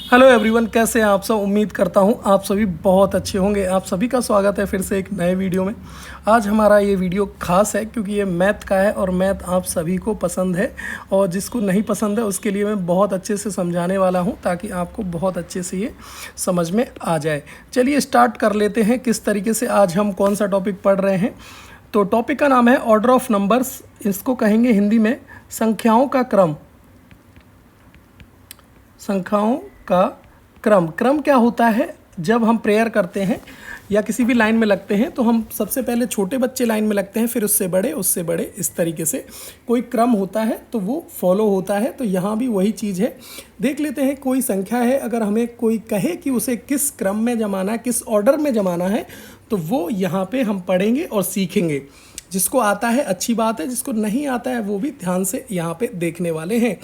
Hello everyone, कैसे हैं आप सब। उम्मीद करता हूं आप सभी बहुत अच्छे होंगे। आप सभी का स्वागत है फिर से एक नए वीडियो में। आज हमारा ये वीडियो खास है क्योंकि ये मैथ का है और मैथ आप सभी को पसंद है, और जिसको नहीं पसंद है उसके लिए मैं बहुत अच्छे से समझाने वाला हूं ताकि आपको बहुत अच्छे से ये समझ में आ जाए। चलिए स्टार्ट कर लेते हैं किस तरीके से आज हम कौन सा टॉपिक पढ़ रहे हैं। तो टॉपिक का नाम है ऑर्डर ऑफ नंबर्स। इसको कहेंगे हिंदी में संख्याओं का क्रम। संख्याओं का क्रम। क्रम क्या होता है? जब हम प्रेयर करते हैं या किसी भी लाइन में लगते हैं तो हम सबसे पहले छोटे बच्चे लाइन में लगते हैं, फिर उससे बड़े, इस तरीके से कोई क्रम होता है तो वो फॉलो होता है। तो यहाँ भी वही चीज़ है। देख लेते हैं, कोई संख्या है, अगर हमें कोई कहे कि उसे किस क्रम में जमाना है, किस ऑर्डर में जमाना है, तो वो यहाँ पे हम पढ़ेंगे और सीखेंगे। जिसको आता है अच्छी बात है, जिसको नहीं आता है वो भी ध्यान से यहाँ पे देखने वाले हैं।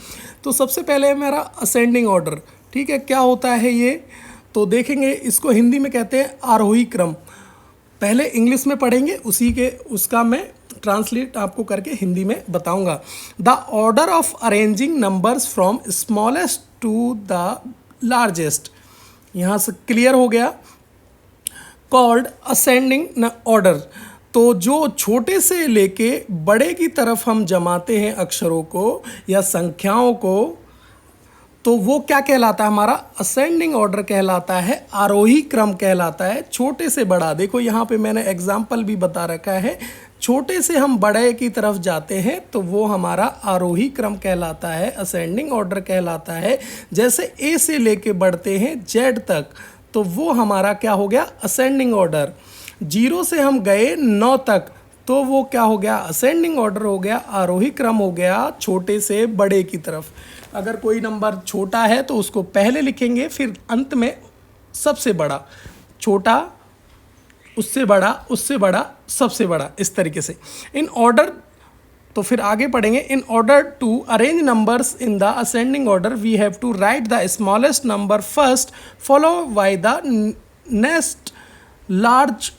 तो सबसे पहले है मेरा असेंडिंग ऑर्डर। ठीक है, क्या होता है ये तो देखेंगे। इसको हिंदी में कहते हैं आरोही क्रम। पहले इंग्लिश में पढ़ेंगे, उसका मैं ट्रांसलेट आपको करके हिंदी में बताऊंगा। The order of arranging numbers from smallest to the largest. यहाँ से क्लियर हो गया। Called ascending order. तो जो छोटे से लेके बड़े की तरफ हम जमाते हैं अक्षरों को या संख्याओं को, तो वो क्या कहलाता है? हमारा असेंडिंग ऑर्डर कहलाता है, आरोही क्रम कहलाता है। छोटे से बड़ा, देखो यहाँ पे मैंने एग्जाम्पल भी बता रखा है। छोटे से हम बड़े की तरफ जाते हैं तो वो हमारा आरोही क्रम कहलाता है, असेंडिंग ऑर्डर कहलाता है। जैसे ए से लेके बढ़ते हैं जेड तक, तो वो हमारा क्या हो गया? Ascending order. 0 से हम गए 9 तक, तो वो क्या हो गया? असेंडिंग ऑर्डर हो गया, आरोही क्रम हो गया, छोटे से बड़े की तरफ। अगर कोई नंबर छोटा है तो उसको पहले लिखेंगे, फिर अंत में सबसे बड़ा, छोटा, उससे बड़ा, सबसे बड़ा, इस तरीके से इन ऑर्डर। तो फिर आगे पढ़ेंगे। In order to arrange numbers in the ascending order we have to write the smallest number first, follow by the next large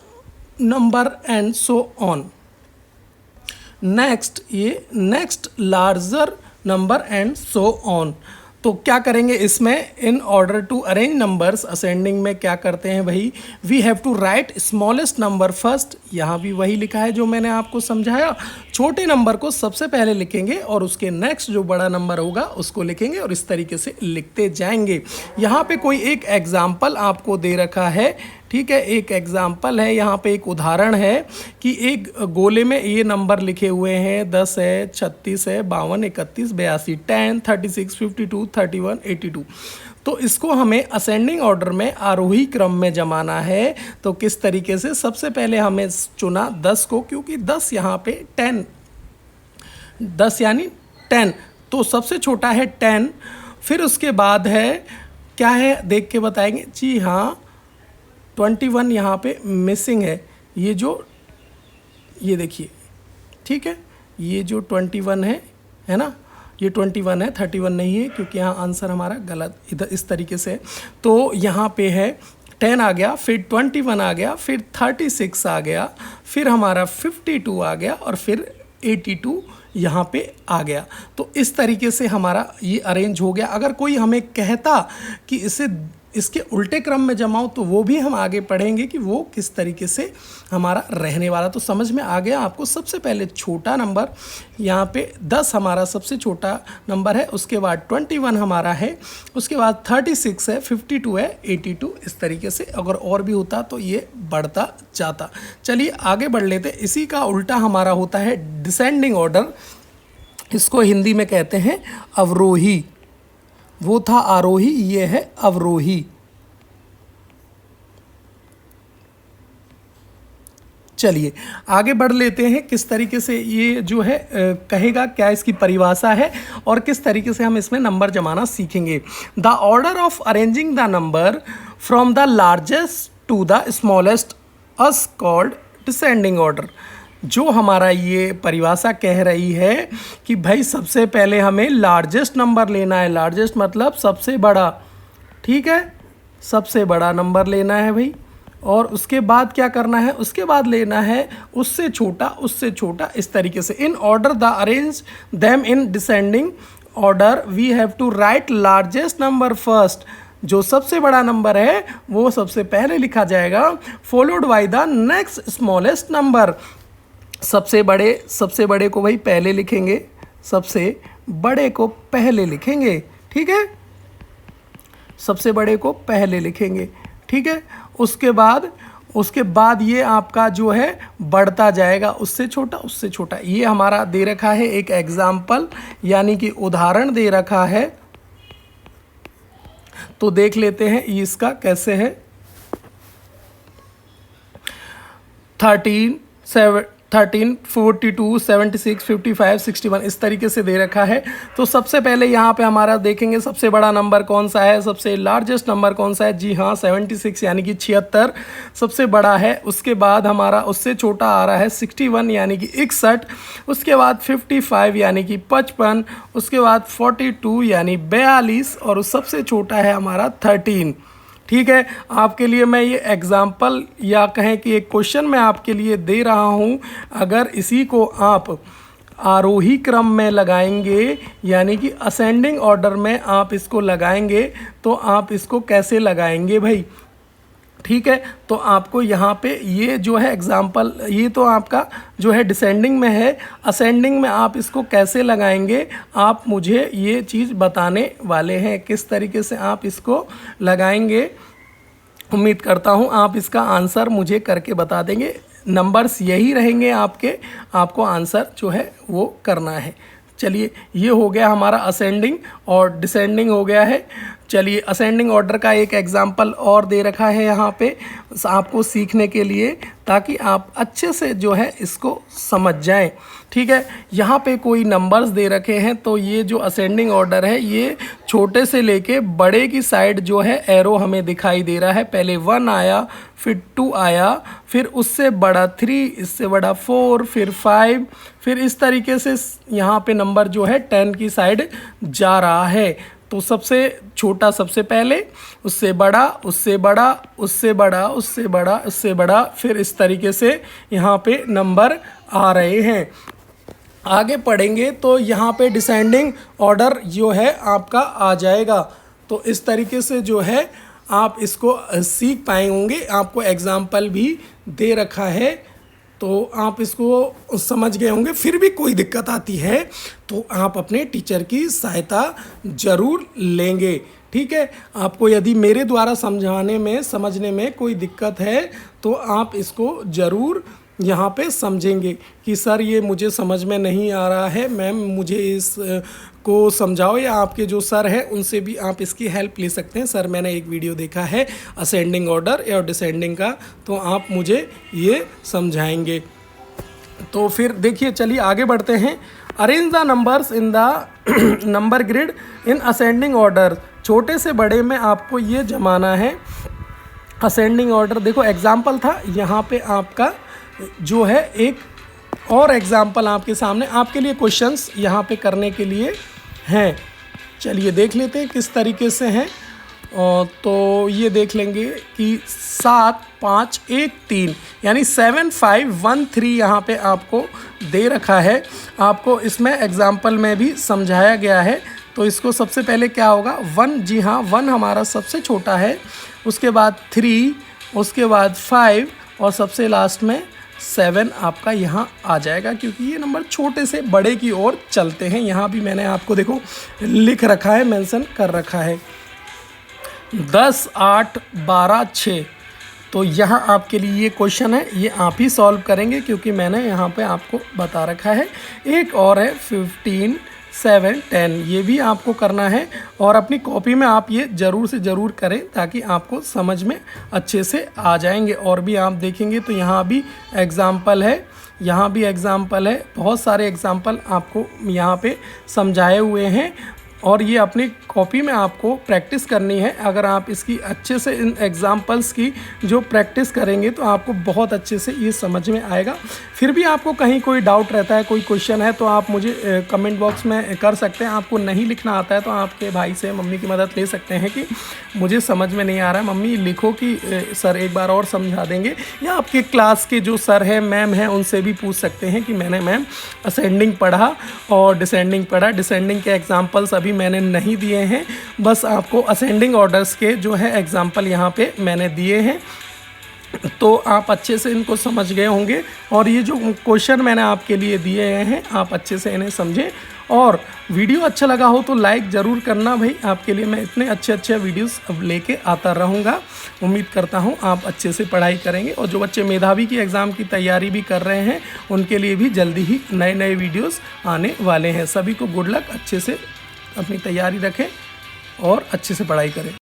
number and so on. Next larger number and so on. तो क्या करेंगे इसमें? In order to arrange numbers, ascending में क्या करते हैं भाई? We have to write smallest number first. यहाँ भी वही लिखा है जो मैंने आपको समझाया। छोटे नंबर को सबसे पहले लिखेंगे और उसके नेक्स्ट जो बड़ा नंबर होगा उसको लिखेंगे, और इस तरीके से लिखते जाएंगे। यहाँ पे कोई एक एग्जाम्पल आपको दे रखा है। ठीक है, एक एग्जाम्पल है, यहाँ पे एक उदाहरण है कि एक गोले में ये नंबर लिखे हुए हैं, 10 है, 36 है, 52, 31, 82, 10, 36, 52, 31, 82। तो इसको हमें असेंडिंग ऑर्डर में, आरोही क्रम में जमाना है। तो किस तरीके से? सबसे पहले हमें चुना 10 को, क्योंकि 10 यहाँ पे 10 यानी 10, तो सबसे छोटा है 10। फिर उसके बाद है क्या है, देख के बताएंगे। जी हाँ, 21 यहाँ पे मिसिंग है। ये देखिए, ठीक है, ये जो 21 है ना, ये 21 है, 31 नहीं है, क्योंकि यहाँ आंसर हमारा गलत इधर इस तरीके से। तो यहाँ पे है 10 आ गया, फिर 21 आ गया, फिर 36 आ गया, फिर हमारा 52 आ गया, और फिर 82 यहाँ पे आ गया। तो इस तरीके से हमारा ये अरेंज हो गया। अगर कोई हमें कहता कि इसके उल्टे क्रम में जमाओ, तो वो भी हम आगे पढ़ेंगे कि वो किस तरीके से हमारा रहने वाला। तो समझ में आ गया आपको। सबसे पहले छोटा नंबर, यहाँ पे 10 हमारा सबसे छोटा नंबर है, उसके बाद 21 हमारा है, उसके बाद 36 है, 52 है, 82, इस तरीके से। अगर और भी होता तो ये बढ़ता जाता। चलिए आगे बढ़ लेते। इसी का उल्टा हमारा होता है डिसेंडिंग ऑर्डर। इसको हिंदी में कहते हैं अवरोही। वो था आरोही, ये है अवरोही। चलिए आगे बढ़ लेते हैं। किस तरीके से ये जो है कहेगा, क्या इसकी परिभाषा है और किस तरीके से हम इसमें नंबर जमाना सीखेंगे। The order of arranging the number from the largest to the smallest is called descending order. जो हमारा ये परिभाषा कह रही है कि भाई सबसे पहले हमें लार्जेस्ट नंबर लेना है। लार्जेस्ट मतलब सबसे बड़ा, ठीक है, सबसे बड़ा नंबर लेना है भाई। और उसके बाद क्या करना है? उसके बाद लेना है उससे छोटा, इस तरीके से। In order the arrange them in descending order we have to write largest number first. जो सबसे बड़ा नंबर है वो सबसे पहले लिखा जाएगा, followed by the next smallest number. सबसे बड़े को भाई पहले लिखेंगे, सबसे बड़े को पहले लिखेंगे, ठीक है, सबसे बड़े को पहले लिखेंगे, ठीक है। उसके बाद ये आपका जो है बढ़ता जाएगा, उससे छोटा उससे छोटा। ये हमारा दे रखा है एक एग्जाम्पल, यानी कि उदाहरण दे रखा है। तो देख लेते हैं ये इसका कैसे है। 13, 42, 76, 55, 61 इस तरीके से दे रखा है। तो सबसे पहले यहाँ पे हमारा देखेंगे सबसे बड़ा नंबर कौन सा है, सबसे लार्जेस्ट नंबर कौन सा है। जी हाँ, 76 यानी कि 76 सबसे बड़ा है। उसके बाद हमारा उससे छोटा आ रहा है 61 यानी कि 61। उसके बाद 55 यानी कि 55। उसके बाद 42 यानी 42 और सबसे छोटा है हमारा 13। ठीक है, आपके लिए मैं ये एग्जाम्पल या कहें कि एक क्वेश्चन मैं आपके लिए दे रहा हूँ। अगर इसी को आप आरोही क्रम में लगाएंगे यानी कि असेंडिंग ऑर्डर में आप इसको लगाएंगे तो आप इसको कैसे लगाएंगे भाई, ठीक है। तो आपको यहाँ पे ये जो है एग्जाम्पल, ये तो आपका जो है डिसेंडिंग में है। असेंडिंग में आप इसको कैसे लगाएंगे, आप मुझे ये चीज़ बताने वाले हैं किस तरीके से आप इसको लगाएंगे। उम्मीद करता हूँ आप इसका आंसर मुझे करके बता देंगे। नंबर्स यही रहेंगे आपके, आपको आंसर जो है वो करना है। चलिए, ये हो गया हमारा असेंडिंग और डिसेंडिंग हो गया है। चलिए, असेंडिंग ऑर्डर का एक एग्जाम्पल और दे रखा है यहाँ पे आपको सीखने के लिए, ताकि आप अच्छे से जो है इसको समझ जाएं, ठीक है। यहाँ पे कोई नंबर्स दे रखे हैं, तो ये जो असेंडिंग ऑर्डर है ये छोटे से लेके बड़े की साइड जो है एरो हमें दिखाई दे रहा है। पहले 1 आया, फिर 2 आया, फिर उससे बड़ा 3, इससे बड़ा 4, फिर 5, फिर इस तरीके से यहाँ पे नंबर जो है 10 की साइड जा रहा है। तो सबसे छोटा सबसे पहले, उससे बड़ा, उससे बड़ा, उससे बड़ा, उससे बड़ा, उससे बड़ा, फिर इस तरीके से यहाँ पे नंबर आ रहे हैं। आगे पढ़ेंगे तो यहाँ पे डिसेंडिंग ऑर्डर जो है आपका आ जाएगा। तो इस तरीके से जो है आप इसको सीख पाए होंगे। आपको एग्जाम्पल भी दे रखा है तो आप इसको समझ गए होंगे। फिर भी कोई दिक्कत आती है तो आप अपने टीचर की सहायता ज़रूर लेंगे, ठीक है। आपको यदि मेरे द्वारा समझाने में समझने में कोई दिक्कत है तो आप इसको ज़रूर यहाँ पे समझेंगे कि सर ये मुझे समझ में नहीं आ रहा है, मैम मुझे इस को समझाओ, या आपके जो सर हैं उनसे भी आप इसकी हेल्प ले सकते हैं। सर मैंने एक वीडियो देखा है असेंडिंग ऑर्डर और डिसेंडिंग का, तो आप मुझे ये समझाएंगे। तो फिर देखिए, चलिए आगे बढ़ते हैं। Arrange the numbers in the number grid in ascending order. छोटे से बड़े में आपको ये जमाना है असेंडिंग ऑर्डर। देखो एग्जाम्पल था यहाँ पे आपका जो है एक और एग्जाम्पल आपके सामने, आपके लिए क्वेश्चंस यहाँ पे करने के लिए हैं। चलिए देख लेते हैं किस तरीके से हैं। तो ये देख लेंगे कि 7, 5, 1, 3 यानी 7, 5, 1, 3 यहाँ पे आपको दे रखा है। आपको इसमें एग्जाम्पल में भी समझाया गया है। तो इसको सबसे पहले क्या होगा, 1, जी हाँ 1 हमारा सबसे छोटा है, उसके बाद 3, उसके बाद 5 और सबसे लास्ट में 7 आपका यहाँ आ जाएगा, क्योंकि ये नंबर छोटे से बड़े की ओर चलते हैं। यहाँ भी मैंने आपको देखो लिख रखा है, मेंशन कर रखा है 10, 8, 12, 6। तो यहाँ आपके लिए ये क्वेश्चन है, ये आप ही सॉल्व करेंगे क्योंकि मैंने यहाँ पे आपको बता रखा है। एक और है 15, 7, 10, ये भी आपको करना है और अपनी कॉपी में आप ये ज़रूर से ज़रूर करें ताकि आपको समझ में अच्छे से आ जाएंगे। और भी आप देखेंगे तो यहाँ भी एग्ज़ाम्पल है, यहाँ भी एग्ज़ाम्पल है, बहुत सारे एग्ज़ाम्पल आपको यहाँ पे समझाए हुए हैं और ये अपनी कॉपी में आपको प्रैक्टिस करनी है। अगर आप इसकी अच्छे से इन एग्जाम्पल्स की जो प्रैक्टिस करेंगे तो आपको बहुत अच्छे से ये समझ में आएगा। फिर भी आपको कहीं कोई डाउट रहता है, कोई क्वेश्चन है तो आप मुझे कमेंट बॉक्स में कर सकते हैं। आपको नहीं लिखना आता है तो आपके भाई से, मम्मी की मदद ले सकते हैं कि मुझे समझ में नहीं आ रहा है, मम्मी लिखो कि सर एक बार और समझा देंगे। या आपके क्लास के जो सर हैं, मैम हैं, उनसे भी पूछ सकते हैं कि मैंने मैम असेंडिंग पढ़ा और डिसेंडिंग पढ़ा, डिसेंडिंग के एग्जाम्पल्स अभी अभी मैंने नहीं दिए हैं, बस आपको असेंडिंग ऑर्डर्स के जो है एग्जाम्पल यहाँ पे मैंने दिए हैं, तो आप अच्छे से इनको समझ गए होंगे। और ये जो क्वेश्चन मैंने आपके लिए दिए हैं आप अच्छे से इन्हें समझें, और वीडियो अच्छा लगा हो तो लाइक ज़रूर करना भाई। आपके लिए मैं इतने अच्छे अच्छे वीडियोस अब लेके आता रहूँगा। उम्मीद करता हूँ आप अच्छे से पढ़ाई करेंगे, और जो बच्चे मेधावी की एग्ज़ाम की तैयारी भी कर रहे हैं उनके लिए भी जल्दी ही नए नए वीडियोस आने वाले हैं। सभी को गुड लक, अच्छे से अपनी तैयारी रखें और अच्छे से पढ़ाई करें।